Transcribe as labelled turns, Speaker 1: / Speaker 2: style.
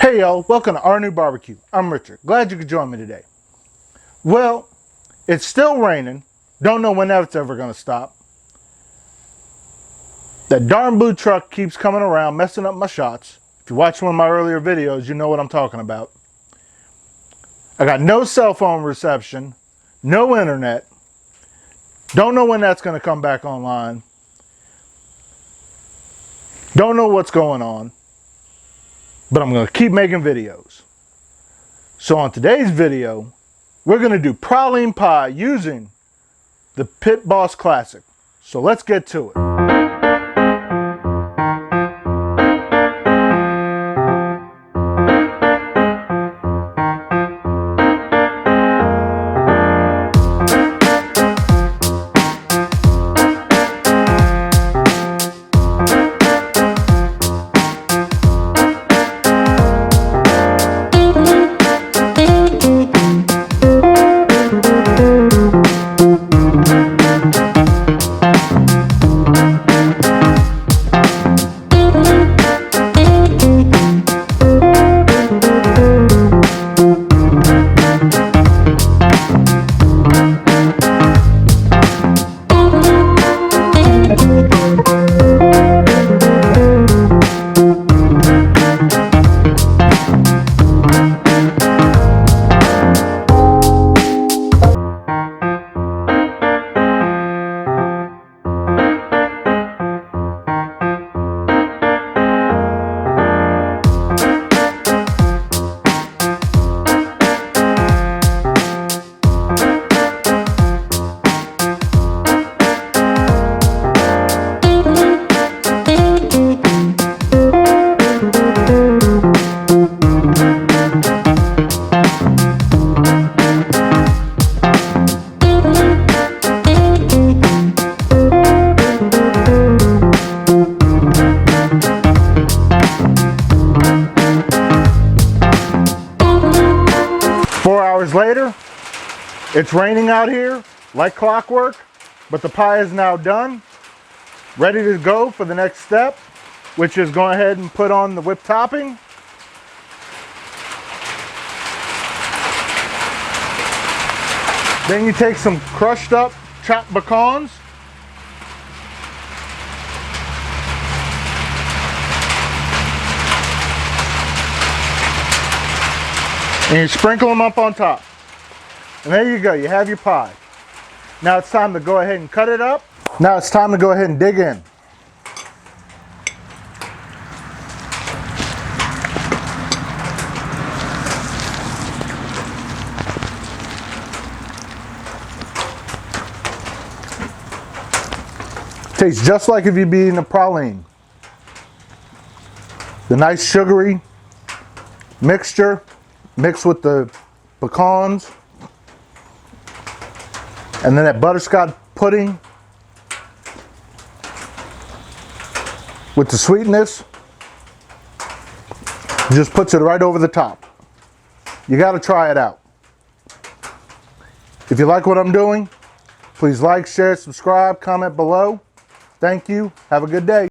Speaker 1: Hey y'all, welcome to RNEWBBQ. I'm Richard. Glad you could join me today. Well, it's still raining. Don't know when that's ever going to stop. That darn blue truck keeps coming around messing up my shots. If you watch one of my earlier videos, you know what I'm talking about. I got no cell phone reception, no internet. Don't know when that's going to come back online. Don't know what's going on. But I'm going to keep making videos. So on today's video, we're going to do praline pie using the Pit Boss Classic. So let's get to it. 4 hours later, it's raining out here like clockwork, but the pie is now done, ready to go for the next step, which is go ahead and put on the whipped topping. Then you take some crushed up chopped pecans, and you sprinkle them up on top. And there you go, you have your pie. Now it's time to go ahead and cut it up. Now it's time to go ahead and dig in. Tastes just like if you'd be eating a praline. The nice sugary mixture mixed with the pecans, and then that butterscotch pudding with the sweetness just puts it right over the top. You got to try it out. If you like what I'm doing, please like, share, subscribe, comment below. Thank you. Have a good day.